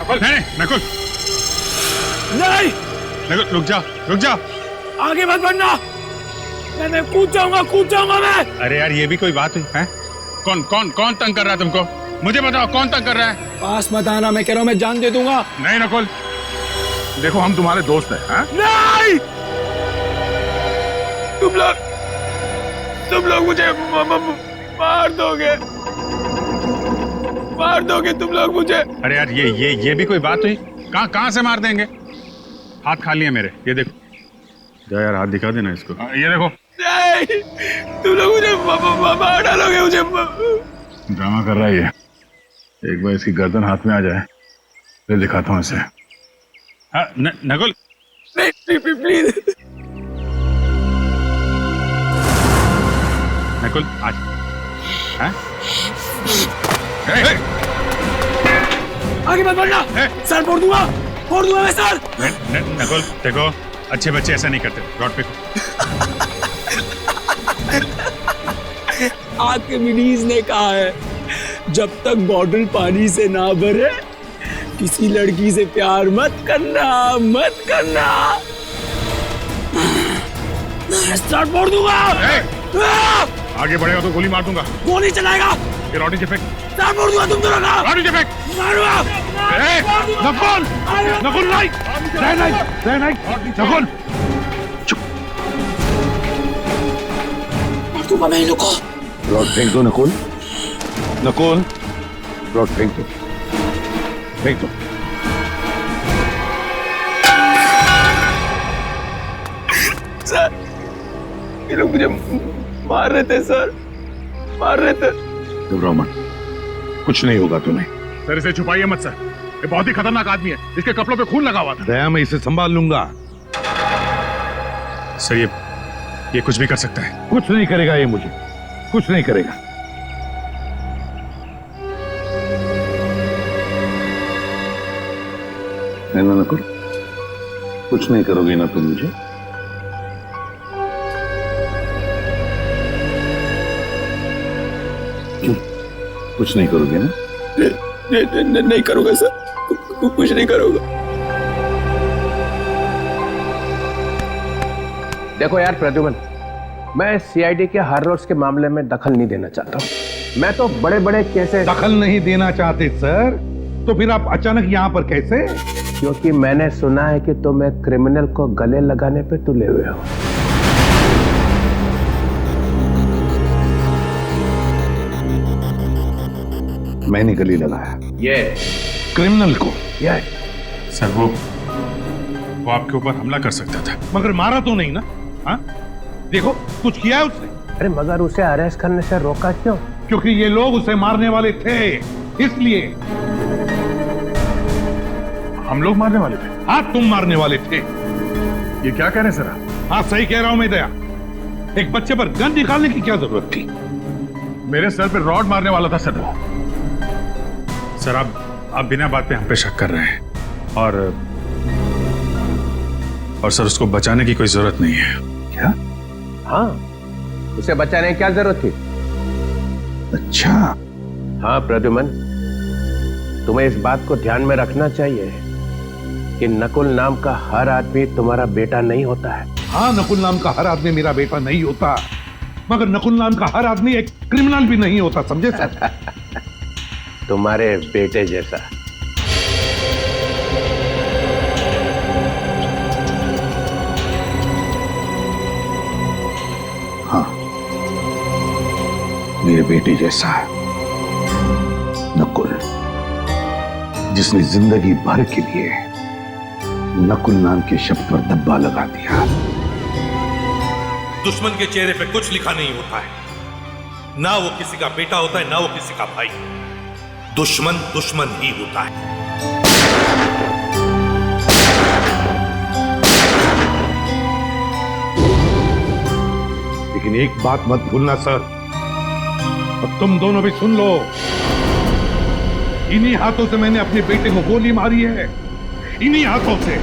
नहीं नकुल, नहीं नकुल रुक जा, रुक जा। आगे मत बढ़ना, मैं कूद जाऊंगा मैं। अरे यार ये भी कोई बात है? कौन कौन कौन तंग कर रहा है तुमको? मुझे बताओ कौन तंग कर रहा है? पास मत आना, मैं कह रहा हूँ मैं जान दे दूंगा। नहीं नकुल, देखो हम तुम्हारे दोस्त हैं। हाँ? नहीं, तुम लोग मुझे मार दोगे तुम लोग मुझे। अरे यार ये भी कोई बात हुई? कहाँ से मार देंगे? हाथ खाली है मेरे, ये देखो। जा यार हाथ दिखा देना इसको। ये देखो। नहीं, तुम लोग मुझे मार डालोगे मुझे। ड्रामा कर रहा है ये। एक बार इसकी गर्दन हाथ में आ जाए फिर दिखाता हूँ इसे। हाँ नकुल, नहीं प्लीज। नकुल आज। हाँ? आगे मत बढ़ना, सर फोड़ दूंगा मैं सर। नकुल देखो, अच्छे बच्चे ऐसा नहीं करते। रॉड पे आर्किमिडीज ने कहा है, जब तक बॉटल पानी से ना भरे किसी लड़की से प्यार मत करना। स्टार्ट फोड़ दूंगा। आगे बढ़ेगा तो गोली मार दूंगा। गोली चलाएगा? ये रॉडी फेंक। स्टार्ट फोड़ दूंगा तुम दोनों का। रॉडी फेंक। मारूंगा। नकुल नहीं, नकुल चुप। मार दूंगा मैं इन लोगों को। रॉड फेंक दो नकुल, रॉड फेंक दो। सर ये लोग मुझे मार रहे थे सर, घबराओ मत, कुछ नहीं होगा तुम्हें। सर इसे छुपाइए मत सर, ये बहुत ही खतरनाक आदमी है। इसके कपड़ों पे खून लगा हुआ था। दया मैं इसे संभाल लूंगा। सर ये कुछ भी कर सकता है। कुछ नहीं करेगा ये, मुझे कुछ नहीं करेगा। है ना नकुल, कुछ नहीं करोगे ना तुम मुझे? क्यों कुछ नहीं करोगे ना? नहीं करूंगा सर, कुछ नहीं करूंगा। देखो यार प्रद्युमन, मैं सीआईडी के हर रोज के मामले में दखल नहीं देना चाहता हूँ। मैं तो बड़े बड़े केसेस। दखल नहीं देना चाहते सर, तो फिर आप अचानक यहाँ पर कैसे? क्योंकि मैंने सुना है कि तुम एक क्रिमिनल को गले लगाने पे तुले हुए हो। मैंने गले लगाया ये क्रिमिनल को? ये सर वो आपके ऊपर हमला कर सकता था। मगर मारा तो नहीं ना? हाँ देखो, कुछ किया है उसने? अरे मगर उसे अरेस्ट करने से रोका क्यों? क्योंकि ये लोग उसे मारने वाले थे, इसलिए। हम लोग मारने वाले थे? हाँ तुम मारने वाले थे। ये क्या कह रहे हैं सर आप? हाँ सही कह रहा हूं मैं दया, एक बच्चे पर गन निकालने की क्या जरूरत थी? मेरे सर पे रॉड मारने वाला था सर वो। सर आप बिना बात पे हम पे शक कर रहे हैं, और सर उसको बचाने की कोई जरूरत नहीं है। क्या? हाँ, उसे बचाने की क्या जरूरत थी? अच्छा। हाँ प्रद्युमन, तुम्हें इस बात को ध्यान में रखना चाहिए कि नकुल नाम का हर आदमी तुम्हारा बेटा नहीं होता है। हाँ, नकुल नाम का हर आदमी मेरा बेटा नहीं होता, मगर नकुल नाम का हर आदमी एक क्रिमिनल भी नहीं होता, समझे सर? तुम्हारे बेटे जैसा। हाँ, मेरे बेटे जैसा है नकुल, जिसने जिंदगी भर के लिए नकुल नाम के शब्द पर धब्बा लगा दिया। दुश्मन के चेहरे पे कुछ लिखा नहीं होता है, ना वो किसी का बेटा होता है ना वो किसी का भाई। दुश्मन दुश्मन ही होता है। लेकिन एक बात मत भूलना सर, और तुम दोनों भी सुन लो, इन्हीं हाथों से मैंने अपने बेटे को गोली मारी है, इन्हीं हाथों से।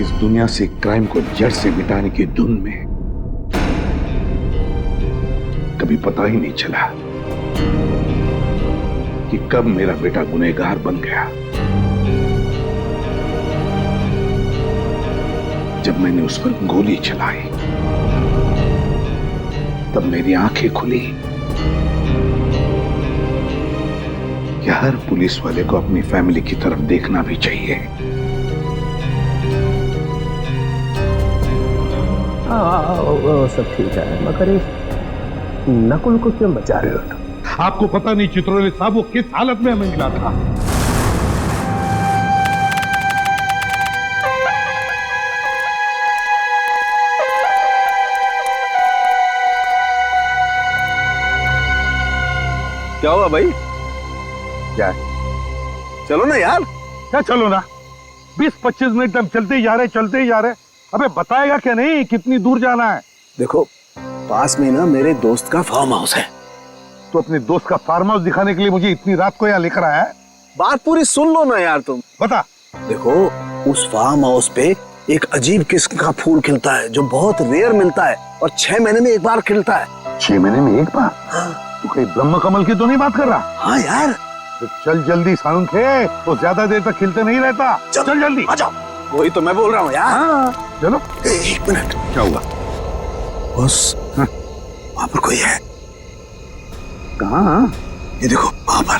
इस दुनिया से क्राइम को जड़ से मिटाने की धुन में कभी पता ही नहीं चला कि कब मेरा बेटा गुनहगार बन गया। जब मैंने उस पर गोली चलाई तब मेरी आंखें खुली कि हर पुलिस वाले को अपनी फैमिली की तरफ देखना भी चाहिए। वो सब ठीक है, मगर इस नकुल को क्यों बचा रहे हो तुम? आपको पता नहीं चित्रोले साहब वो किस हालत में हमें मिला था। क्या हुआ भाई? क्या चलो ना यार। क्या चलो ना, 20-25 मिनट हम चलते ही जा रहे। अबे बताएगा क्या नहीं कितनी दूर जाना है? देखो पास में ना मेरे दोस्त का फार्म हाउस है। तो अपने दोस्त का फार्म हाउस दिखाने के लिए मुझे इतनी रात को यहाँ लेकर आया है? बात पूरी सुन लो ना यार तुम। बता। देखो उस फार्म हाउस पे एक अजीब किस्म का फूल खिलता है जो बहुत रेयर मिलता है और 6 महीने में एक बार खिलता है। 6 महीने में एक बार? हाँ। तू कहीं ब्रह्म कमल की तो नहीं बात कर रहा? हाँ यार। तो चल जल्दी साउंड खे, तो ज्यादा देर तक खिलते नहीं रहता। चल जल्दी आ जाओ। वही तो मैं बोल रहा हूँ यार। हाँ चलो। 1 मिनट। क्या हुआ? बस वहां पर कोई है। कहाँ? ये देखो वहां पर।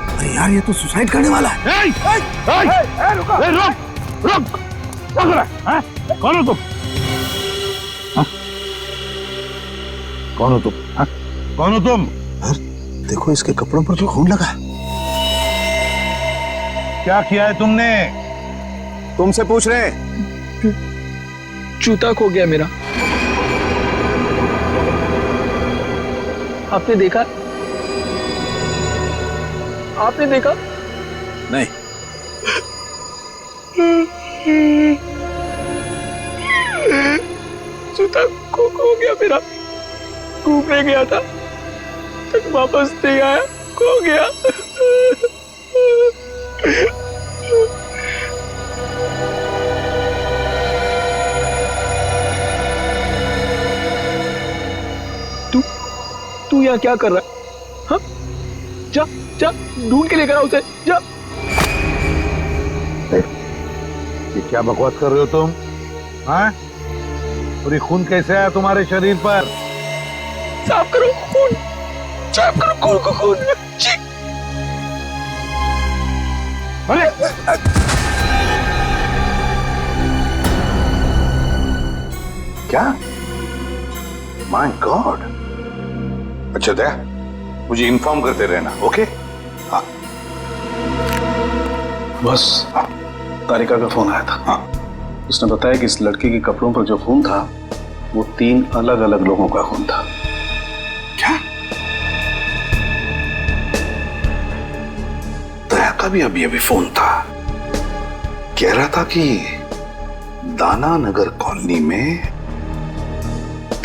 अरे यार ये तो सुसाइड करने वाला है। रुक। क्या कर रहा है? कौन हो तुम? कौन हो तुम? कौन हो तुम? देखो इसके कपड़ों पर तो खून लगा है। क्या किया है तुमने? तुमसे पूछ रहे हैं। जूता खो गया मेरा। आपने देखा? आपने देखा? नहीं। जूता खो गया मेरा। घूमने गया था, तक वापस नहीं आया, खो गया। तू यहाँ क्या कर रहा है? हाँ? जा ढूंढ के लेकर आ उसे, जा। ये क्या बकवास कर रहे हो तुम? हाँ? और ये खून कैसे आया तुम्हारे शरीर पर? साफ करो खून, साफ करो खून को खून। अरे क्या? My God. अच्छा दया, मुझे इन्फॉर्म करते रहना, ओके? हाँ। बस तारिका का फोन आया था। हाँ। उसने बताया कि इस लड़की के कपड़ों पर जो खून था वो 3 अलग-अलग लोगों का खून था। क्या? दया का भी अभी फोन था, कह रहा था कि दाना नगर कॉलोनी में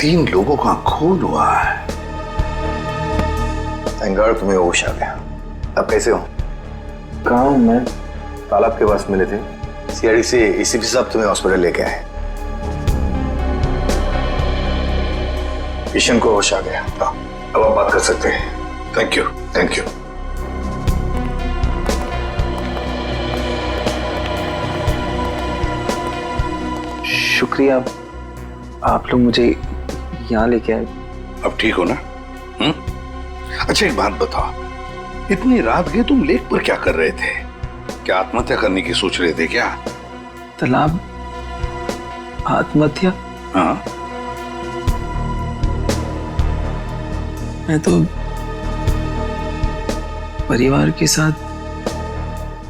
3 लोगों का खून हुआ है। थैंक गॉड तुम्हें होश आ गया। अब कैसे हो? कहाँ हूँ मैं? तालाब के पास मिले थे। सीआईडी से एसीपी साहब तुम्हें हॉस्पिटल लेके आए। पेशेंट को होश आ गया। अब आप बात कर सकते हैं। Thank you. शुक्रिया, आप लोग मुझे यहाँ लेके आए। अब ठीक हो ना? अच्छा एक बात बताओ, इतनी रात गए तुम लेक पर क्या कर रहे थे? क्या आत्महत्या करने की सोच रहे थे क्या? तालाब आत्महत्या? हाँ। मैं तो परिवार के साथ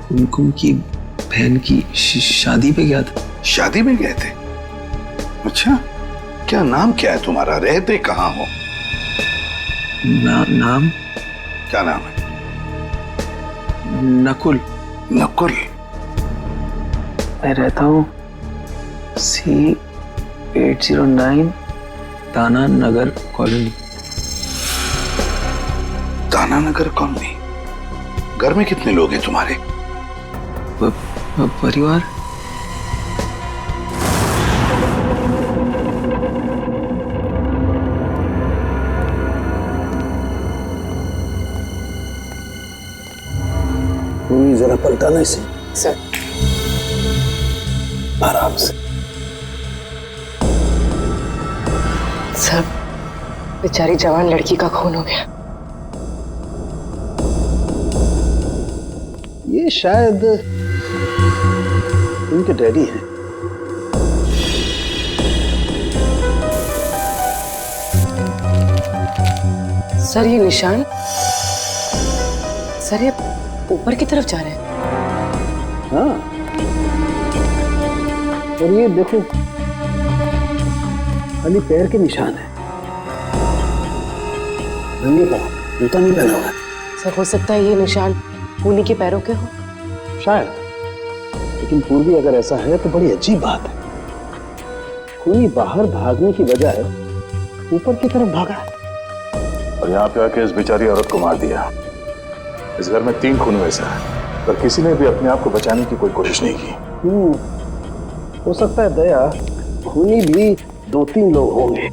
कुमकुम की बहन की शादी पे गया था। शादी में गए थे? अच्छा, क्या नाम क्या है तुम्हारा? रहते कहाँ हो? नाम? क्या नाम है? नकुल। नकुल? मैं रहता हूँ C809 दाना नगर कॉलोनी। दाना नगर कॉलोनी? घर में कितने लोग हैं तुम्हारे? परिवार? जरा पलटाना इसे। सर आराम से। सर, बेचारी जवान लड़की का खून हो गया। ये शायद उनके डैडी हैं। सर ये निशान, सर ये ऊपर की तरफ जा रहे हैं। हाँ, और ये देखो खाली पैर के निशान है, नंगे पाँव, जूता नहीं पहना हुआ है। सर हो सकता है ये निशान खूनी के पैरों के हो। शायद, लेकिन पूर्वी अगर ऐसा है तो बड़ी अजीब बात है। खूनी बाहर भागने की बजाय ऊपर की तरफ भागा है और यहाँ पे आके इस बेचारी औरत को मार दिया। इस घर में 3 खून हुए सर, पर किसी ने भी अपने आप को बचाने की कोई कोशिश नहीं की। हो सकता है दया, खूनी भी 2-3 लोग होंगे।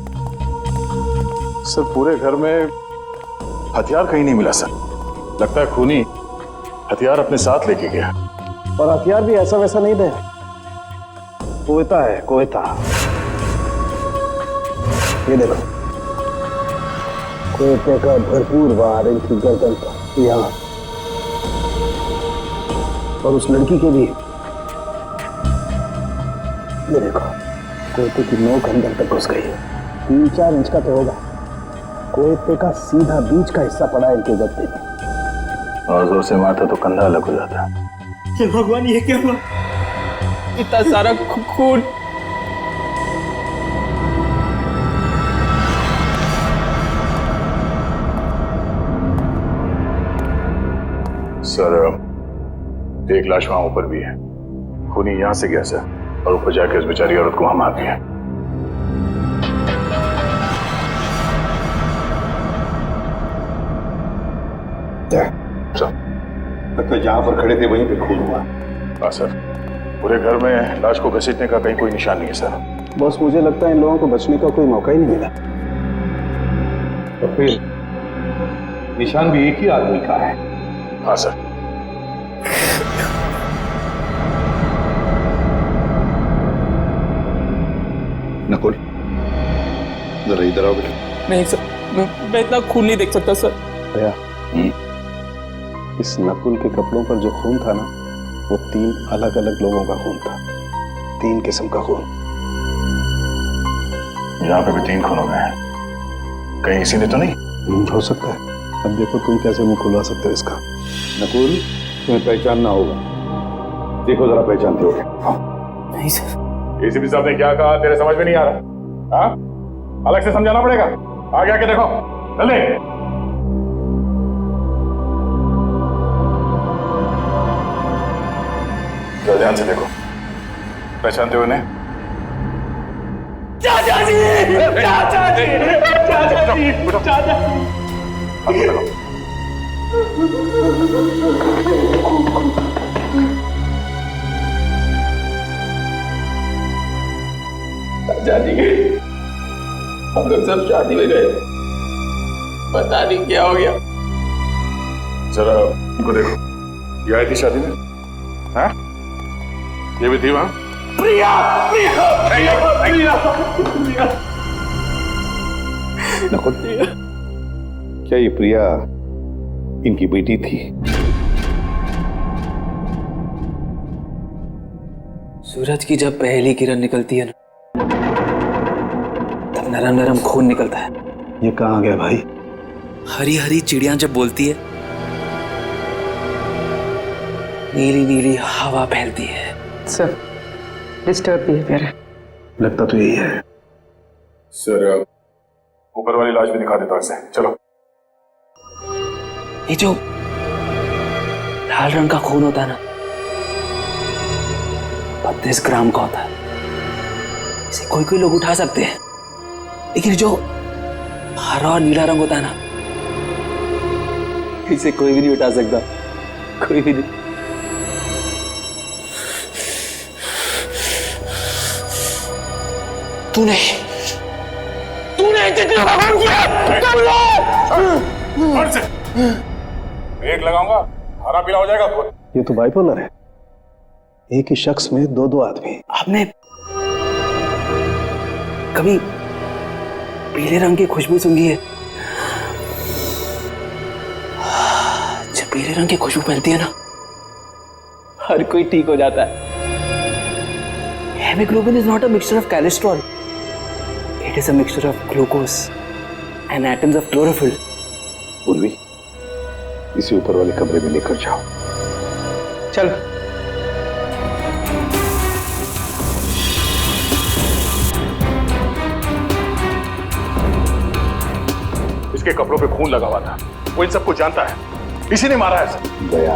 सर पूरे घर में हथियार कहीं नहीं मिला सर। लगता है खूनी हथियार अपने साथ लेके गया। और हथियार भी ऐसा वैसा नहीं दे, कोयता है, कोयता। ये देखो, कोयते का भरपूर वार इनकी गर्दन पर, यहाँ, और उस लड़की के भी। ये देखो, कोयते की नोक अंदर तक घुस गई है। 3-4 इंच का तो होगा। कोयते का सीधा बीच का हिस्सा पड़ा है इनके गद्दे में। और जोर से मारता तो कंधा अलग हो जाता। हे भगवान, ये क्या हुआ? इतना सारा खून। सर एक लाश वहां ऊपर भी है। खूनी यहां से गया सर, और ऊपर जाकर इस बेचारी औरत को वहां मार दिया। लगता है जहां पर खड़े थे वहीं पे खून हुआ। हाँ सर, पूरे घर में लाश को घसीटने का कहीं कोई निशान नहीं है सर। बस मुझे लगता है इन लोगों को बचने का कोई मौका ही नहीं मिला। तो फिर निशान भी एक ही आदमी का है। हाँ सर। नकुल, जरा इधर आओ बेटा। नहीं सर, मैं इतना खून नहीं देख सकता सर। दया, इस नकुल के कपड़ों पर जो खून था ना, वो 3 अलग अलग लोगों का खून था। 3 किस्म का खून। यहाँ पे भी 3 खून हो गए हैं। कहीं इसी ने तो नहीं? हो सकता है। अब देखो तुम कैसे मुंह खुलवा सकते हो इसका। नकुल, तुम्हें पहचानना होगा। देखो जरा, पहचानते हो? हाँ। नहीं सर। एसीपी साहब ने क्या कहा तेरे समझ में नहीं आ रहा? हाँ, अलग से समझाना पड़ेगा। आगे आके देखो, जल्दी। ध्यान से देखो, पहचानते हो इन्हें? चाचा जी, चाचा जी, चाचा जी, चाचा। हाथ लगाओ। चाचा जी, हम लोग सब शादी में गए, पता नहीं क्या हो गया। जरा इनको देखो, ये आई थी शादी में? हाँ, ये भी थी वहां? प्रिया, प्रिया, प्रिया, प्रिया, प्रिया। नकुल, क्या ये प्रिया इनकी बेटी थी? सूरज की जब पहली किरण निकलती है ना, तब नरम नरम खून निकलता है। ये कहाँ गया भाई? हरी हरी चिड़िया जब बोलती है, नीली नीली हवा फैलती है। सर डिस्टर्ब बिहेवियर है। लगता तो यही है। सर ऊपर वाली लाश भी दिखा देता हूं इसे। चलो। ये जो लाल रंग का खून होता है ना, 32 ग्राम का होता है। इसे कोई कोई लोग उठा सकते हैं, लेकिन जो हरा और नीला रंग होता है ना, इसे कोई भी नहीं उठा सकता, कोई भी नहीं। तूने कितना काम किया? एक लगाऊंगा, हरा पीला हो जाएगा। ये तो बाइपोलर है, एक ही शख्स में दो दो आदमी। आपने कभी पीले रंग की खुशबू सूंघी है? जब पीले रंग की खुशबू फैलती है ना, हर कोई ठीक हो जाता है। Haemoglobin is not a mixture of cholesterol. It is a mixture of glucose and atoms of chlorophyll. पूर्वी, इसी ऊपर वाले कमरे में लेकर जाओ। चल। इसके कपड़ों पे खून लगा हुआ था, वो इन सबको जानता है, इसी ने मारा है सर। दया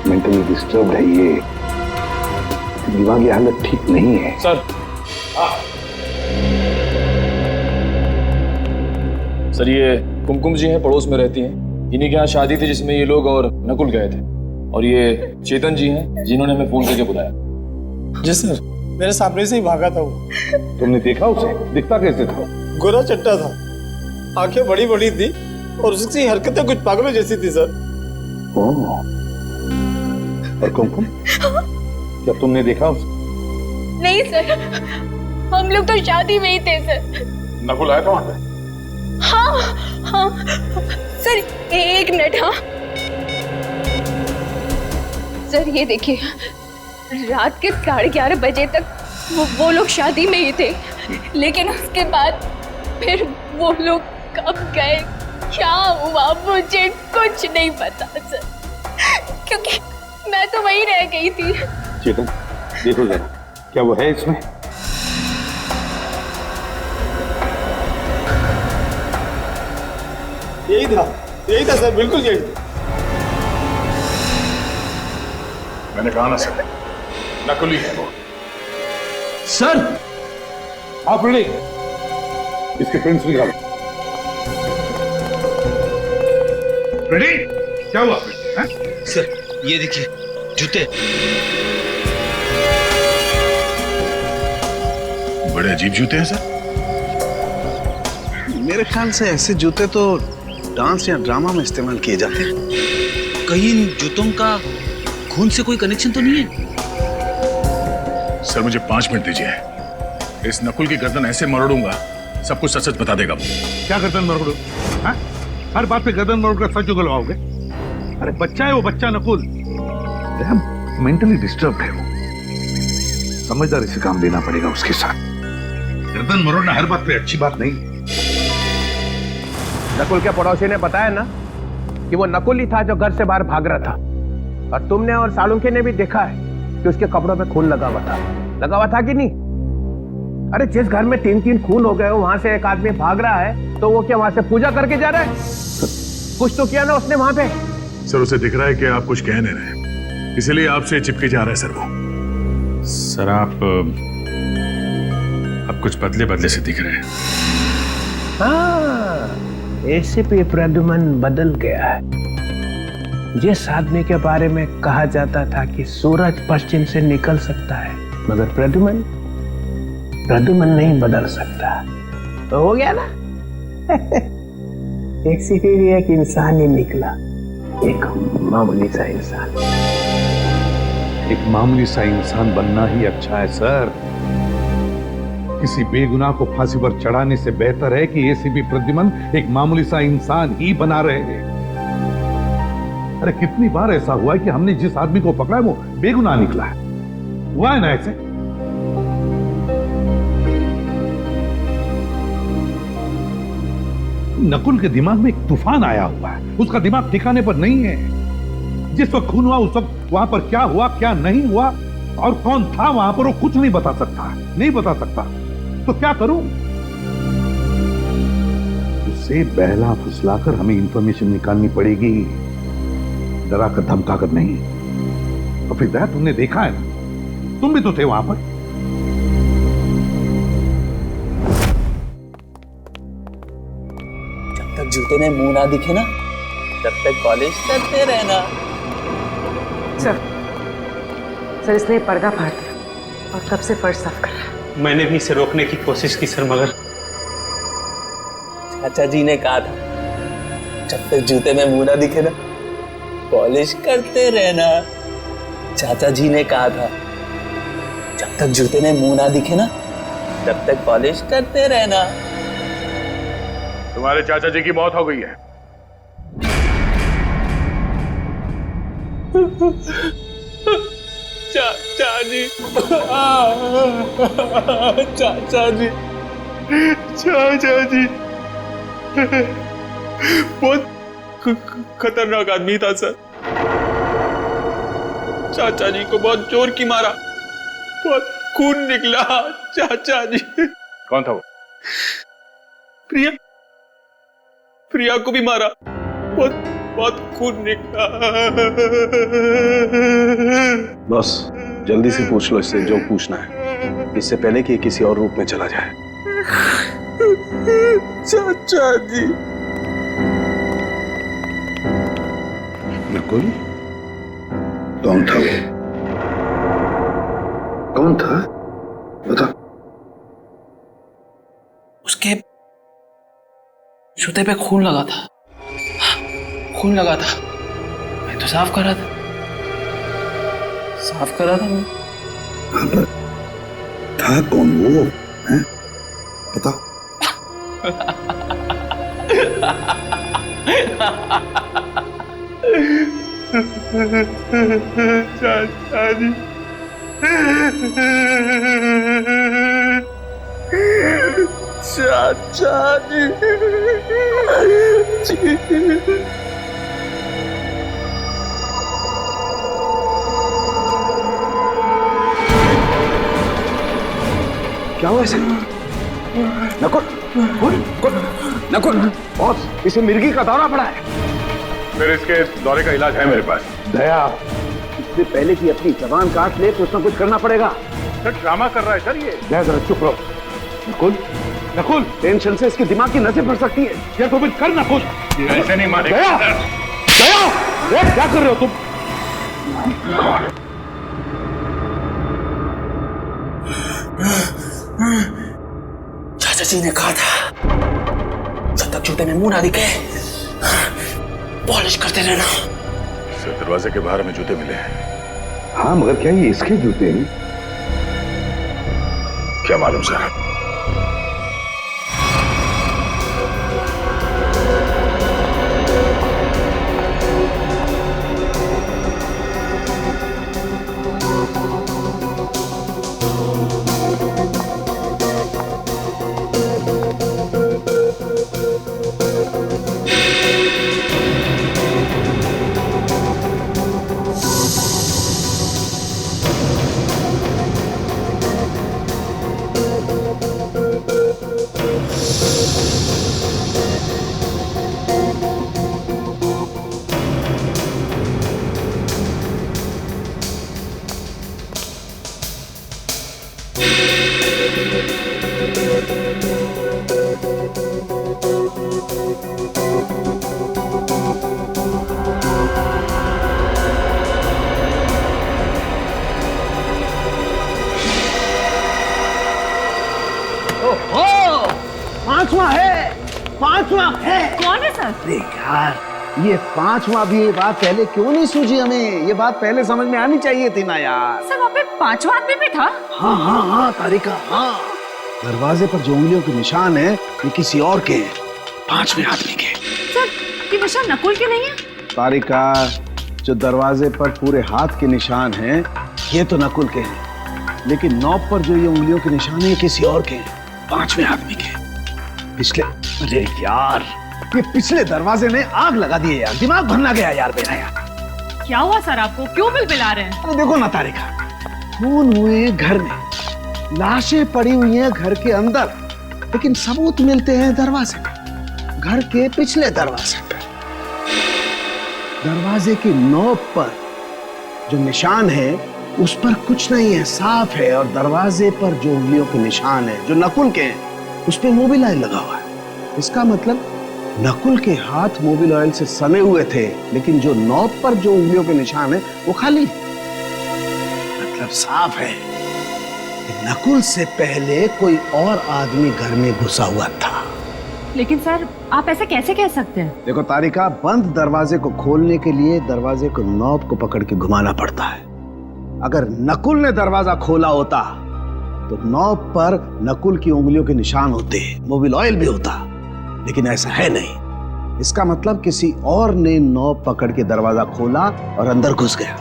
मेंटली डिस्टर्ब है, ये दिमागी हालत ठीक नहीं है सर। सर ये कुमकुम जी हैं, पड़ोस में रहती हैं। इन्हीं के यहाँ शादी थी जिसमें ये लोग और नकुल गए थे। और ये चेतन जी हैं जिन्होंने हमें फोन करके बुलाया। जी सर, मेरे सामने से ही भागा था वो। तुमने देखा उसे? दिखता कैसे था? गोरा चट्टा था, आंखें बड़ी बड़ी थी और उसकी हरकतें कुछ पागलों जैसी थी सर। और कुमकुम, क्या तुमने देखा उसे? नहीं सर, हम लोग तो शादी में ही थे सर। नकुल आया था वहां पे? हाँ हाँ सर, एक मिनट। हाँ सर, ये देखिए, रात के 11:30 बजे तक वो लोग शादी में ही थे, लेकिन उसके बाद फिर वो लोग कब गए, क्या हुआ, मुझे कुछ नहीं पता सर, क्योंकि मैं तो वहीं रह गई थी। चेतन, देखो जरा, क्या वो है इसमें? यही था सर, बिल्कुल यही था। मैंने कहा ना सर, नकुली है वो। सर आप रेडी? इसके प्रिंट्स निकालो। रेडी? क्या हुआ सर? ये देखिए जूते। बड़े अजीब जूते हैं सर। मेरे ख्याल से ऐसे जूते तो डांस या ड्रामा में इस्तेमाल किए जाते हैं। कहीं इन जूतों का खून से कोई कनेक्शन तो नहीं है? सर मुझे 5 मिनट दीजिए, इस नकुल की गर्दन ऐसे मरोड़ूंगा, सब कुछ सच सच बता देगा वो। क्या गर्दन मरोड़ो? हर बात पे गर्दन मरोड़ कर सच उगलवाओगे? अरे बच्चा है वो, बच्चा नकुल मेंटली डिस्टर्ब है वो, समझदारी से काम लेना पड़ेगा उसके साथ। गर्दन मरोड़ना हर बात पे अच्छी बात नहीं। नकुल के पड़ोसी ने बताया ना कि वो नकुल ही था जो घर से बाहर भाग रहा था, और तुमने और सालुंखे ने भी देखा है कि उसके कपड़ों पे खून लगा हुआ था कि नहीं? अरे जिस घर में 3-3 खून हो गए हो, वहां से एक आदमी भाग रहा है, तो वो क्या वहां से पूजा करके जा रहा है? कुछ तो किया ना उसने वहां पे। सर उसे दिख रहा है कि आप कुछ कह नहीं रहे, इसलिए आपसे चिपके जा रहा है सर वो। सर आप कुछ बदले बदले से दिख रहे हैं। हाँ, एसीपी प्रद्युमन बदल गया है। जिस आदमी के बारे में कहा जाता था कि सूरज पश्चिम से निकल सकता है, मगर प्रद्युमन नहीं बदल सकता, तो हो गया ना। एक सीखी भी एक इंसान ही निकला, एक मामूली सा इंसान। एक मामूली सा इंसान बनना ही अच्छा है सर। किसी बेगुनाह को फांसी पर चढ़ाने से बेहतर है कि एसीपी प्रद्युमन एक मामूली सा इंसान ही बना रहे। अरे कितनी बार ऐसा हुआ है कि हमने जिस आदमी को पकड़ा है वो बेगुनाह निकला है। हुआ है ना ऐसे? नकुल के दिमाग में एक तूफान आया हुआ है, उसका दिमाग ठिकाने पर नहीं है। जिस वक्त खून हुआ उस वक्त वहां पर क्या हुआ क्या नहीं हुआ और कौन था वहां पर, वो कुछ नहीं बता सकता। तो क्या करूं? उसे बहला फुसलाकर हमें इंफॉर्मेशन निकालनी पड़ेगी, डरा कर धमका कर नहीं। और फिर दया, तुमने देखा है ना, तुम भी तो थे वहां पर। जब तक जूते में मुंह ना दिखे ना, तब तक कॉलेज करते रहना। सर इसने पर्दा फाड़ दिया और तब से फर्श साफ कर रहा है। मैंने भी इसे रोकने की कोशिश की सर, मगर चाचा जी ने कहा था जब तक जूते में मुंह ना दिखे ना, पॉलिश करते रहना। चाचा जी ने कहा था जब तक जूते में मुंह ना दिखे ना तब तक पॉलिश करते रहना। तुम्हारे चाचा जी की मौत हो गई है। चाचा जी, चाचा जी, चाचा जी बहुत खतरनाक आदमी था सर। चाचा जी को बहुत जोर की मारा, बहुत खून निकला। चाचा जी। कौन था वो? प्रिया, प्रिया को भी मारा, बहुत बहुत खून निकला। बस जल्दी से पूछ लो इससे जो पूछना है, इससे पहले कि किसी और रूप में चला जाए। चाचा जी। नकुल? कौन था वो? कौन था? बता। उसके जूते पे खून लगा था, खून लगा था। मैं तो साफ कर रहा था, साफ कर रहा था मैं। हाँ, पर था कौन वो? हैं? बता। चाचा जी, चाचा जी, क्या हुआ इसे? नकुल, नकुल, बॉस, इसे मिर्गी का दौरा पड़ा है। फिर इसके दौरे का इलाज है मेरे पास। दया, इससे पहले कि अपनी जबान काट ले कुछ ना कुछ करना पड़ेगा। सर ड्रामा कर रहा है सर ये। दया जरा चुप रहो। नकुल, नकुल, टेंशन से इसके दिमाग की नसें फट सकती है। ये तो कर नकुल, ऐसे नहीं मारेगा। दया, दया, क्या कर रहे हो तुम? चाचा जी ने कहा था जब तक जूते में मुंह ना दिखे पॉलिश करते रहना। सर दरवाजे के बाहर में जूते मिले हैं। हाँ, मगर क्या ये इसके जूते हैं? क्या मालूम सर। पांचवा है। कौन है सर? अरे यार, ये पांचवा भी। ये बात पहले क्यों नहीं सूझी हमें? ये बात पहले समझ में आनी चाहिए थी ना यार। सर वहाँ पे पांचवा आदमी भी था? हाँ हाँ हाँ तारिका, हाँ। दरवाजे पर जो उंगलियों के निशान है ये किसी और के हैं, पांचवें आदमी के। सर ये निशान नकुल के नहीं है? तारिका, जो दरवाजे पर पूरे हाथ के निशान हैं ये तो नकुल के हैं, लेकिन नॉब पर जो ये उंगलियों के निशान है ये किसी और के हैं, पांचवें आदमी के। पिछले, अरे यार, ये पिछले दरवाजे ने आग लगा दी है यार। दिमाग भरना गया यार मेरा यार। क्या हुआ सर आपको? क्यों बिलबिला रहे हैं? अरे देखो ना तारिका, खून हुए हैं घर में, लाशें पड़ी हुई हैं घर के अंदर, लेकिन सबूत मिलते हैं दरवाजे पे, घर के पिछले दरवाजे पे। दरवाजे की नोक पर जो निशान है उस पर कुछ नहीं है, साफ है। और दरवाजे पर जो उंगलियों के निशान है जो नकुल के हैं उस पर मोबिल ऑयल लगा हुआ है। इसका मतलब नकुल के हाथ मोबिल ऑयल से सने हुए थे, लेकिन जो नॉब पर जो उंगलियों के निशान है वो खाली है। मतलब साफ है कि नकुल से पहले कोई और आदमी घर में घुसा हुआ था। लेकिन सर आप ऐसे कैसे कह सकते हैं? देखो तारिका, बंद दरवाजे को खोलने के लिए दरवाजे को नॉब को पकड़ के घुमाना पड़ता है। अगर नकुल ने दरवाजा खोला होता तो नॉब पर नकुल की उंगलियों के निशान होते, मोबिल ऑयल भी होता, लेकिन ऐसा है नहीं। इसका मतलब किसी और ने नॉब पकड़ के दरवाजा खोला और अंदर घुस गया।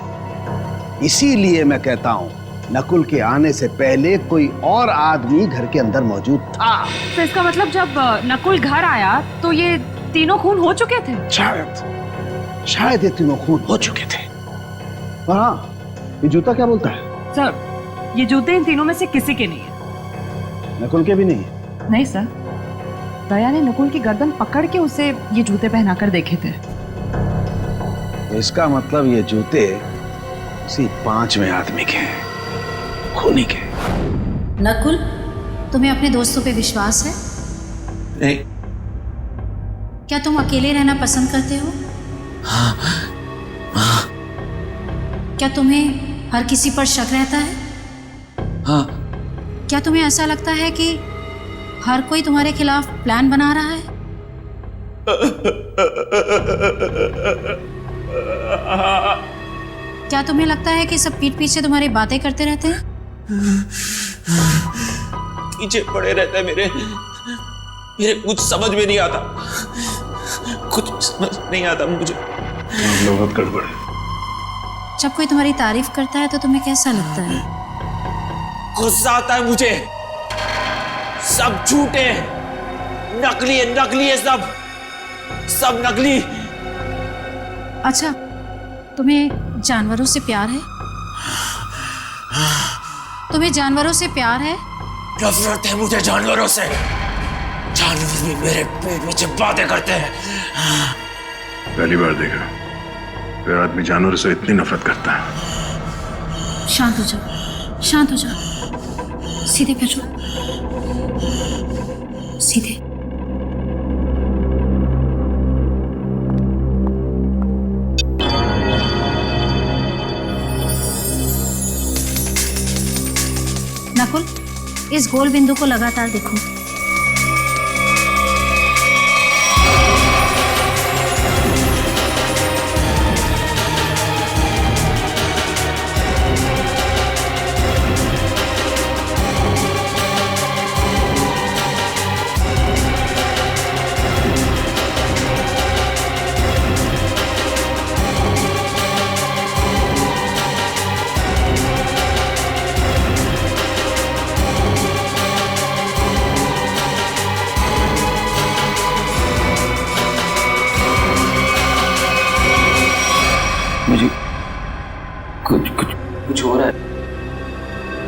इसीलिए मैं कहता हूं नकुल के आने से पहले कोई और आदमी घर के अंदर मौजूद था। तो इसका मतलब जब नकुल घर आया तो ये तीनों खून हो चुके थे? शायद ये तीनों खून हो चुके थे। और हाँ, ये जूता क्या बोलता है? सर ये जूते इन तीनों में से किसी के नहीं है। नकुल के भी नहीं है? नहीं सर, दया ने नकुल की गर्दन पकड़ के उसे ये जूते पहनाकर देखे थे। तो इसका मतलब ये जूते उसी 5वें आदमी के हैं, खूनी के। नकुल, तुम्हें अपने दोस्तों पे विश्वास है? नहीं। क्या तुम अकेले रहना पसंद करते हो? हाँ। क्या तुम्हें हर किसी पर शक रहता है? हाँ। क्या तुम्हें ऐसा लगता है कि हर कोई तुम्हारे खिलाफ प्लान बना रहा है? क्या तुम्हें लगता है कि सब पीठ पीछे तुम्हारी बातें करते रहते हैं? पीछे पड़े रहते हैं मेरे कुछ समझ में नहीं आता, कुछ समझ नहीं आता मुझे। बहुत गड़बड़ है। जब कोई तुम्हारी तारीफ करता है तो तुम्हें कैसा लगता है? गुस्सा आता है मुझे। सब झूठे हैं, नकली है सब नकली। अच्छा, तुम्हें जानवरों से प्यार है? तुम्हें जानवरों से प्यार है? नफरत है मुझे जानवरों से। जानवर भी मेरे पेट में बातें करते हैं। पहली बार देखा कोई आदमी जानवरों से इतनी नफरत करता है। शांत हो जाओ, शांत हो जाओ, सीधे बैठो, सीधे। नकुल, इस गोल बिंदु को लगातार देखो। मुझे कुछ हो रहा है।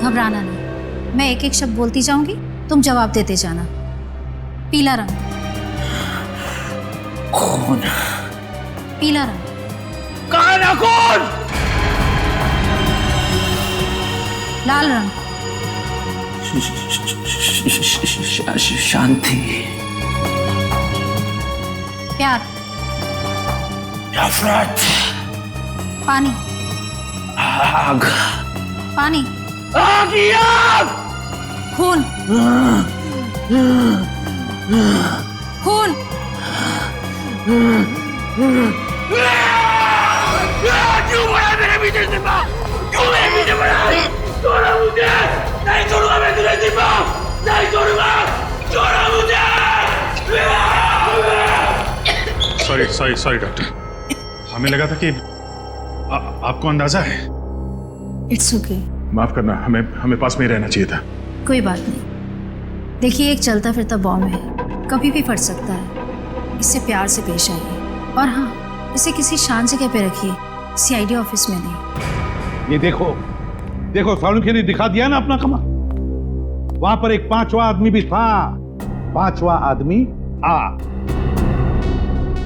घबराना नहीं, मैं एक एक शब्द बोलती जाऊंगी, तुम जवाब देते जाना। पीला रंग। खून। पीला रंग। काला खून। लाल रंग। शांति। प्यार। नफरत। पानी। आग। पानी। आग ही आग। खून। खून। क्यों बड़ा मेरे पीछे सिपा? क्यों मेरे पीछे बड़ा? छोड़ा मुझे! नहीं छोड़ूंगा मैं तुझे सिपा! नहीं छोड़ूंगा! छोड़ा मुझे! सॉरी डॉक्टर, हमें लगा था कि आपको अंदाजा है। It's okay. माफ करना, हमें पास में ही रहना चाहिए था। कोई बात नहीं। देखिए, एक चलता फिरता बॉम्ब है, कभी भी फट सकता है। इससे प्यार से पेश आइए, और हाँ, इसे किसी शांत जगह पे रखिए, सीआईडी ऑफिस में नहीं। ये देखो सालुंखे ने दिखा दिया ना अपना कमा। वहां पर एक 5वां आदमी भी था। 5वां आदमी था।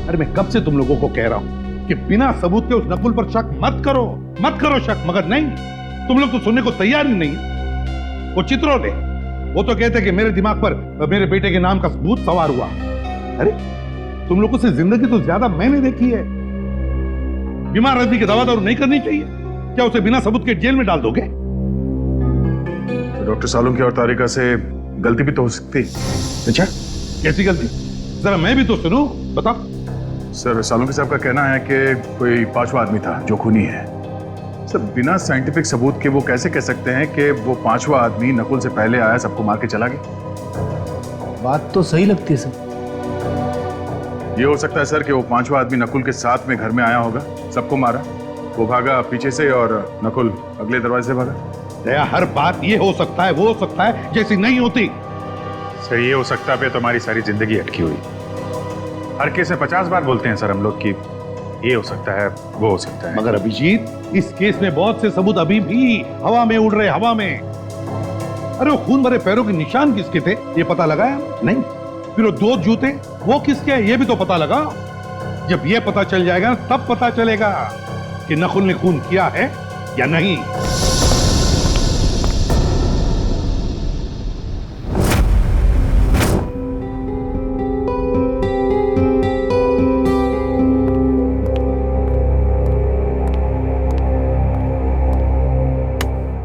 अरे मैं कब से तुम लोगों को कह रहा हूं कि बिना सबूत के उस नकुल पर शक मत करो शक, मगर नहीं, तुम लोग तो सुनने को तैयार ही नहीं। वो चित्रोले, वो तो कहते कि मेरे दिमाग पर मेरे बेटे के नाम का सबूत सवार हुआ। अरे तुम लोगों से जिंदगी तो ज्यादा मैंने देखी है। बीमार आदमी की दवा दारू नहीं करनी चाहिए, क्या उसे बिना सबूत के जेल में डाल दोगे? तो डॉक्टर सालुंखे और तारिका से गलती भी तो हो सकती। अच्छा, कैसी गलती? जरा मैं भी तो सुनूं, बताओ। सर सालुंखे साहब का कहना है कि कोई पांचवा आदमी था जो खूनी है। सर बिना साइंटिफिक सबूत के वो कैसे कह सकते हैं कि वो पांचवा आदमी नकुल से पहले आया, सबको मार के चला गया? बात तो सही लगती है सर। ये हो सकता है सर कि वो पांचवा आदमी नकुल के साथ में घर में आया होगा, सबको मारा, वो भागा पीछे से और नकुल अगले दरवाजे से भागा। दया, हर बात ये हो सकता है, वो हो सकता है जैसी नहीं होती। सर ये हो सकता है तुम्हारी सारी जिंदगी अटकी हुई। हर केस में 50 बार बोलते हैं सर हम लोग कि ये हो सकता है, वो हो सकता है। मगर अभिजीत, इस केस में बहुत से सबूत अभी भी हवा में उड़ रहे, हवा में। अरे वो खून भरे पैरों के निशान किसके थे ये पता लगाया? नहीं। फिर वो 2 जूते वो किसके हैं ये भी तो पता लगा। जब ये पता चल जाएगा तब पता चलेगा कि नकुल ने खून किया है या नहीं।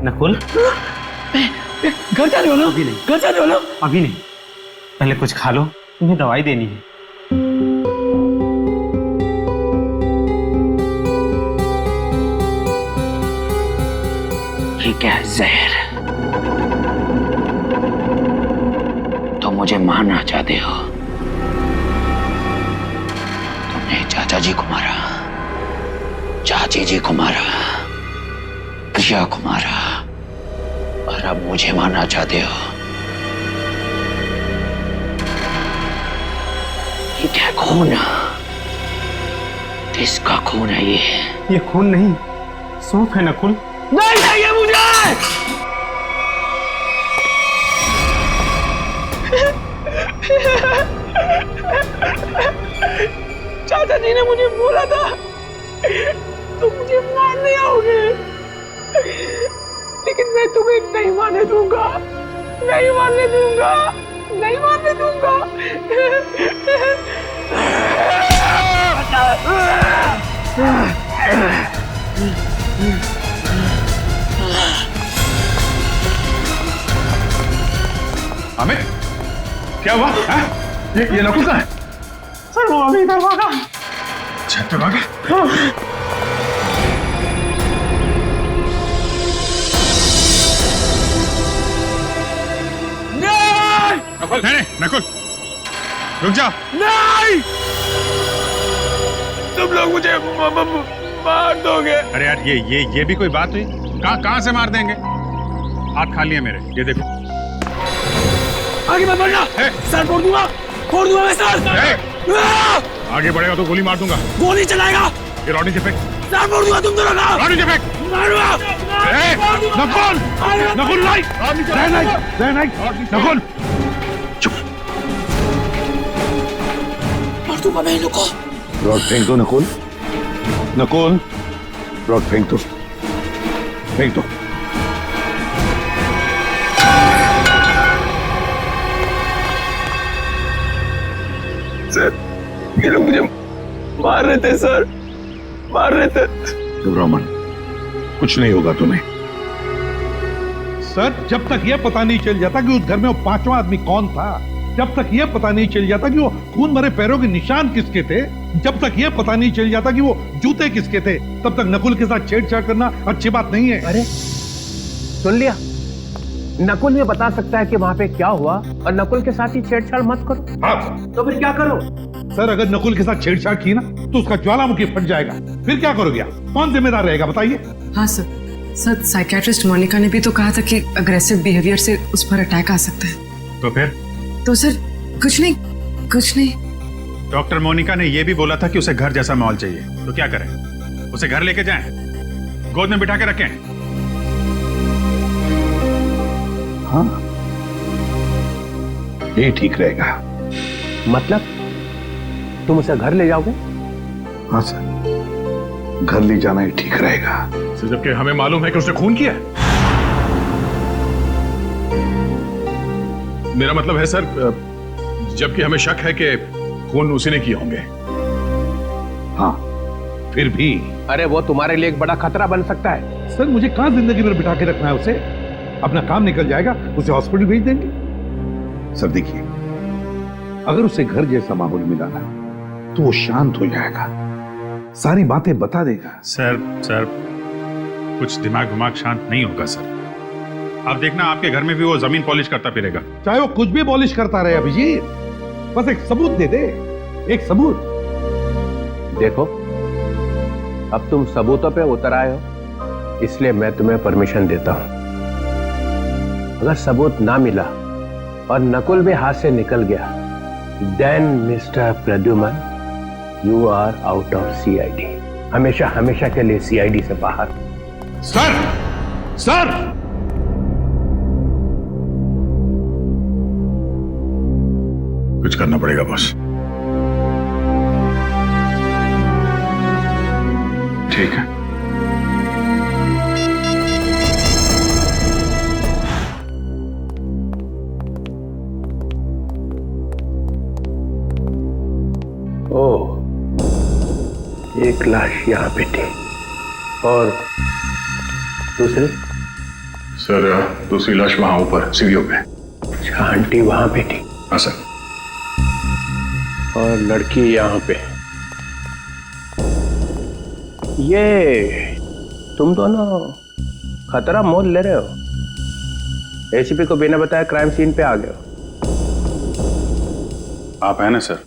नकुल, घर जा रहे हो ना? अभी नहीं। घर जा रहे हो ना? अभी नहीं, पहले कुछ खा लो, तुम्हें दवाई देनी है। ये क्या है? जहर? तो मुझे मारना चाहते हो? तुमने चाचा जी को मारा, चाची जी को मारा, प्रिया को मारा, और अब मुझे मारना चाहते हो? ये क्या खून है? किसका खून है ये? ये खून नहीं, सूप है नकुल। नहीं चाहिए मुझे। चाचा जी ने मुझे बोला था तुम मुझे मारने आओगे, लेकिन मैं तुम्हें नहीं मारने दूंगा, नहीं मारने दूंगा, नहीं मारने दूंगा। अमित, क्या हुआ? ये नकुल का है? सर वो अभी इधर भागा। छत पे भागा? नकुल, नहीं नकुल, रुक जा। नहीं, तुम लोग मुझे मार दोगे। अरे यार ये भी कोई बात हुई? कहां से मार देंगे? हाथ खाली है मेरे, ये देखो। आगे मत बढ़ना, सर फोड़ दूंगा मैं सर। आगे बढ़ेगा तो गोली मार दूंगा। गोली चलाएगा? ये रॉडी से फेंक। सर फोड़ दूंगा तुम दोनों का। रॉडी से फेंक। मारूंगा। नकुल, नकुल नहीं, नकुल चुप। मार दूंगा मैं इन लोग को। रॉड फेंक दो नकुल, नकुल रॉड फेंक दो, फेंक दो। सर ये लोग मुझे मार रहे थे सर, मार रहे थे। घबराओ मत, कुछ नहीं होगा तुम्हें। सर जब तक यह पता नहीं चल जाता कि उस घर में वो पांचवा आदमी कौन था, जब तक यह पता नहीं चल जाता कि वो खून भरे पैरों के निशान किसके थे, जब तक यह पता नहीं चल जाता कि वो जूते किसके थे, तब तक नकुल के साथ छेड़छाड़ करना अच्छी बात नहीं है। अरे सुन लिया, नकुल ये बता सकता है कि वहां पे क्या हुआ, और नकुल के साथ ही छेड़छाड़ मत करो। हाँ। तो फिर क्या करो? सर अगर नकुल के साथ छेड़छाड़ की ना तो उसका ज्वालामुखी फट जाएगा, फिर क्या करोगे आप? कौन जिम्मेदार रहेगा बताइए? हाँ सर, साइकियाट्रिस्ट मोनिका ने भी तो कहा था कि अग्रेसिव बिहेवियर से उस पर अटैक आ सकता है। तो फिर? तो सर कुछ नहीं। डॉक्टर मोनिका ने यह भी बोला था कि उसे घर जैसा माहौल चाहिए, तो क्या करें? उसे घर लेके जाएं, गोद में बिठा के रखें? हाँ ये ठीक रहेगा। मतलब तुम उसे घर ले जाओगे? हाँ सर, घर ले जाना ही ठीक रहेगा। जबकि हमें मालूम है कि उसने खून किया है। मेरा मतलब है सर, जबकि हमें शक है कि खून उसी ने किए होंगे। हाँ फिर भी। अरे वो तुम्हारे लिए एक बड़ा खतरा बन सकता है। सर मुझे कहां जिंदगी भर बिठा के रखना है उसे? अपना काम निकल जाएगा, उसे हॉस्पिटल भेज देंगे। सर देखिए, अगर उसे घर जैसा माहौल मिला ना तो वो शांत हो जाएगा, सारी बातें बता देगा। सर कुछ दिमाग शांत नहीं होगा सर। आप देखना आपके घर में भी वो जमीन पॉलिश करता फिरेगा। चाहे वो कुछ भी पॉलिश करता रहे अभिजीत, बस एक सबूत दे दे, एक सबूत। देखो, अब तुम सबूतों पे उतर आए हो, इसलिए मैं तुम्हें परमिशन देता हूं। अगर सबूत ना मिला और नकुल भी हाथ से निकल गया, then mister Pradyuman, you are out of CID, हमेशा के लिए सीआईडी से बाहर। सर कुछ करना पड़ेगा बॉस। ठीक है। ओह, एक लाश यहाँ पे थी और दूसरी? सर दूसरी लाश वहां ऊपर सीढ़ियों पे। अच्छा, आंटी वहां पे थी? हाँ सर। और लड़की यहाँ पे। ये तुम दोनों खतरा मोल ले रहे हो, एसीपी को बिना बताए क्राइम सीन पे आ गए हो। आप हैं ना सर?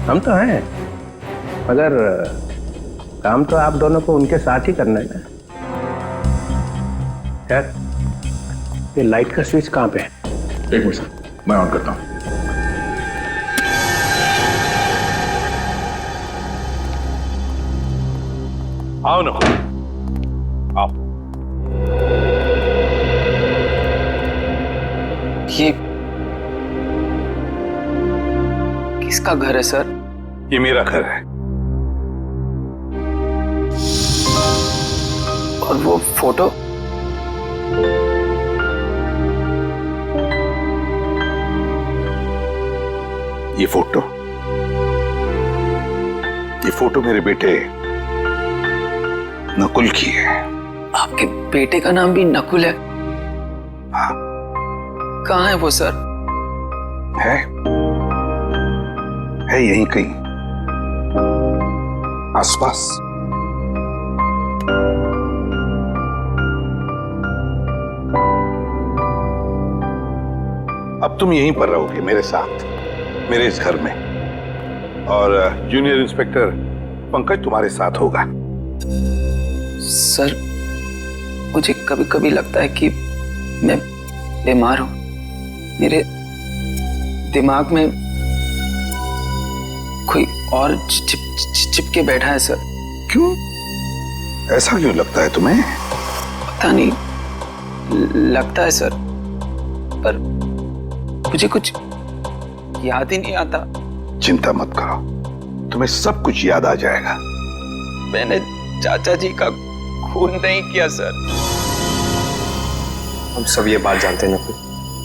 हम तो हैं, मगर काम तो आप दोनों को उनके साथ ही करना है ना। यार, ये लाइट का स्विच कहाँ पे है? एक मिनट सर, मैं ऑन करता हूँ। आओ ना, आओ। ये किसका घर है सर? ये मेरा घर है। और वो फोटो? ये फोटो मेरे बेटे नकुल की है। आपके बेटे का नाम भी नकुल है? हाँ। कहाँ है वो सर? है यहीं कहीं आसपास। अब तुम यहीं पर रहोगे मेरे साथ, मेरे इस घर में, और जूनियर इंस्पेक्टर पंकज तुम्हारे साथ होगा। सर, मुझे कभी कभी लगता है कि मैं बीमार हूं। मेरे दिमाग में कोई और चिपके बैठा है सर। क्यों? ऐसा क्यों लगता है तुम्हें? पता नहीं, लगता है सर, पर मुझे कुछ याद ही नहीं आता। चिंता मत करो, तुम्हें सब कुछ याद आ जाएगा। मैंने चाचा जी का खून नहीं किया सर। हम सब ये बात जानते हैं नकुल,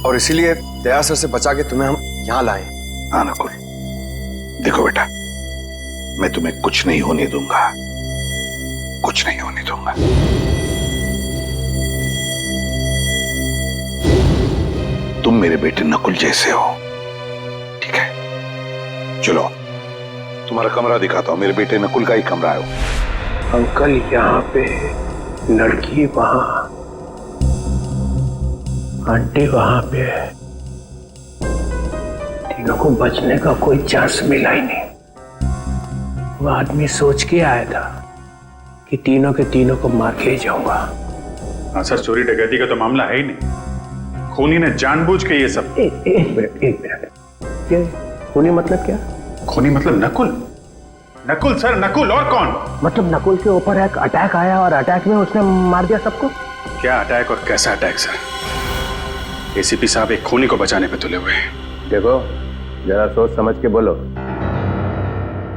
और इसीलिए दया सर से बचा के तुम्हें हम यहाँ लाए। हाँ नकुल, देखो बेटा, मैं तुम्हें कुछ नहीं होने दूंगा, कुछ नहीं होने दूंगा। तुम मेरे बेटे नकुल जैसे हो, ठीक है? चलो तुम्हारा कमरा दिखाता हूं, मेरे बेटे नकुल का ही कमरा है। अंकल यहाँ पे, लड़की वहां, आंटी वहां पे है। तीनों को बचने का कोई चांस मिला ही नहीं। वो आदमी सोच के आया था कि तीनों के तीनों को मार के ही जाऊंगा। हाँ सर, चोरी डकैती का तो मामला है ही नहीं, खूनी ने जानबूझ के ये सब। एक मिनट, ये खूनी मतलब क्या? खूनी मतलब नकुल। नकुल सर, नकुल, और कौन? मतलब नकुल के ऊपर एक अटैक आया और अटैक में उसने मार दिया सबको? क्या अटैक और कैसा अटैक सर? एसीपी साहब एक खूनी को बचाने पे तुले हुए हैं। देखो, जरा सोच समझ के बोलो,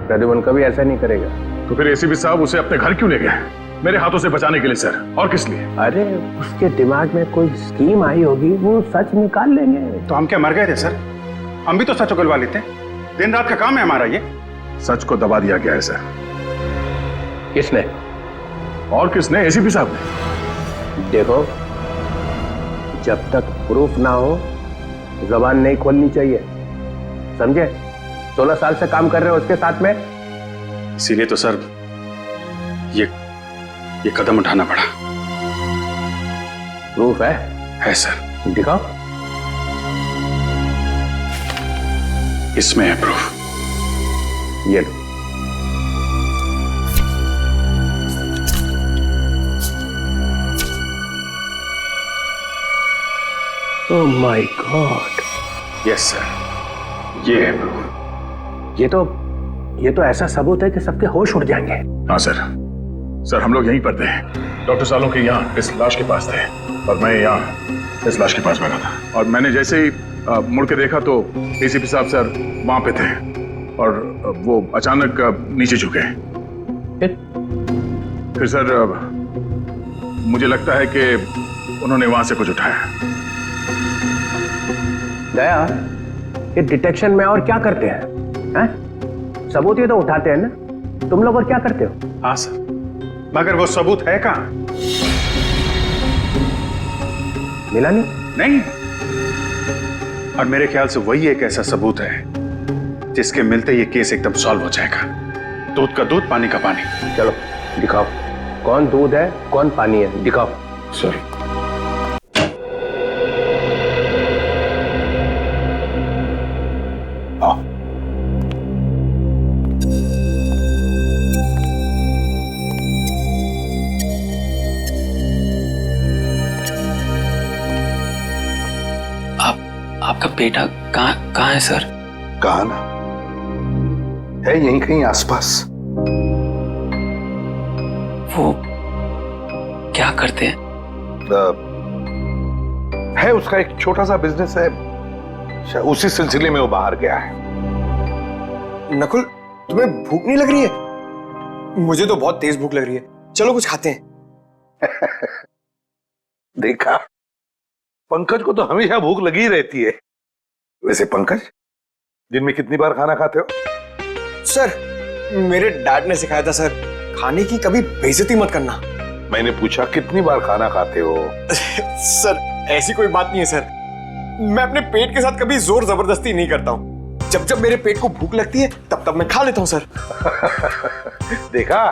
प्रद्युमन कभी ऐसा नहीं करेगा। तो फिर एसीपी साहब उसे अपने घर क्यों ले गए? मेरे हाथों से बचाने के लिए सर, और किस लिए? अरे उसके दिमाग में कोई स्कीम आई होगी, वो सच निकाल लेंगे। तो हम क्या मर गए थे सर? हम भी तो सच उगलवा लेते, दिन रात का काम है हमारा ये। सच को दबा दिया गया है सर। किसने? और किसने? एसीपी साहब ने। देखो, जब तक प्रूफ ना हो जबान नहीं खोलनी चाहिए। समझे? 16 साल से काम कर रहे हो उसके साथ में। इसीलिए तो सर ये कदम उठाना पड़ा। प्रूफ है सर। दिखाओ। इसमें है प्रूफ। ये लो। Oh my God. Yes sir, ये है प्रूफ। ये तो ऐसा सबूत है कि सबके होश उड़ जाएंगे। हाँ सर हम लोग यहीं पर थे। डॉक्टर सालुंखे यहाँ इस लाश के पास थे और मैं यहाँ इस लाश के पास बैठा था, और मैंने जैसे ही मुड़ के देखा तो एसीपी साहब सर वहां पे थे और वो अचानक नीचे झुके। फिर सर मुझे लगता है कि उन्होंने वहां से कुछ उठाया। दया, ये डिटेक्शन में और क्या करते हैं? सबूत ये तो उठाते हैं ना, तुम लोग और क्या करते हो? हाँ सर, मगर वो सबूत है कहाँ? मिला नहीं? और मेरे ख्याल से वही एक ऐसा सबूत है जिसके मिलते ये केस एकदम सॉल्व हो जाएगा। दूध का दूध, पानी का पानी। चलो दिखाओ, कौन दूध है कौन पानी है, दिखाओ। सर आपका बेटा कहाँ है सर? कहाँ ना है, यहीं कहीं आसपास। वो क्या करते हैं? है उसका एक छोटा सा बिजनेस है, उसी सिलसिले में वो बाहर गया है। नकुल, तुम्हें भूख नहीं लग रही है? मुझे तो बहुत तेज भूख लग रही है, चलो कुछ खाते हैं। देखा, पंकज को तो हमेशा भूख लगी रहती है। वैसे पंकज, दिन में कितनी बार खाना खाते हो? सर, मेरे डैड ने सिखाया था सर, खाने की कभी बेइज्जती मत करना। मैंने पूछा कितनी बार खाना खाते हो? सर, ऐसी कोई बात नहीं है सर, मैं अपने पेट के साथ कभी जोर जबरदस्ती नहीं करता हूँ। जब मेरे पेट को भूख लगती है तब मैं खा लेता हूँ सर। देखा,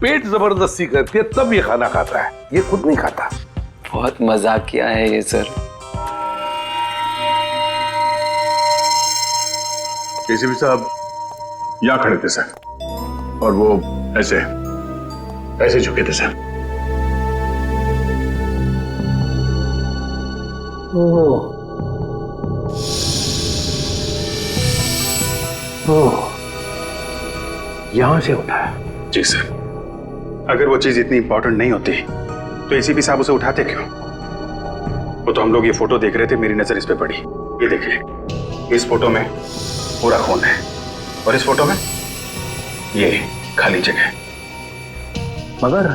पेट जबरदस्ती करती है तब ये खाना खाता है, ये खुद नहीं खाता। बहुत मजाक किया है ये सर। एसीपी साहब यहाँ खड़े थे सर, और वो ऐसे झुके थे सर। यहां से उठाया? जी सर। अगर वो चीज इतनी इंपॉर्टेंट नहीं होती तो एसीपी साहब उसे उठाते क्यों? वो तो हम लोग ये फोटो देख रहे थे, मेरी नजर इस पे पड़ी। ये देखिए, इस फोटो में पूरा खून है और इस फोटो में ये खाली जगह। मगर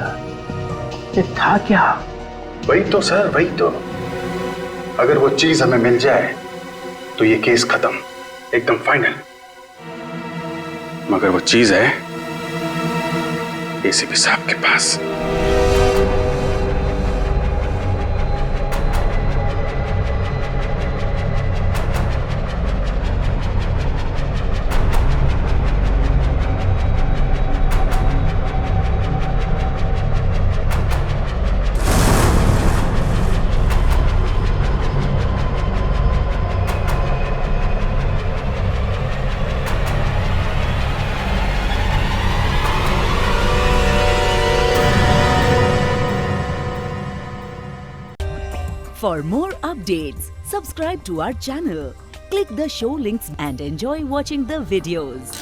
ये था क्या? वही तो सर, वही तो। अगर वो चीज हमें मिल जाए तो ये केस खत्म, एकदम फाइनल। मगर वो चीज है एसीपी साहब के पास। For more updates, subscribe to our channel, click the show links and enjoy watching the videos.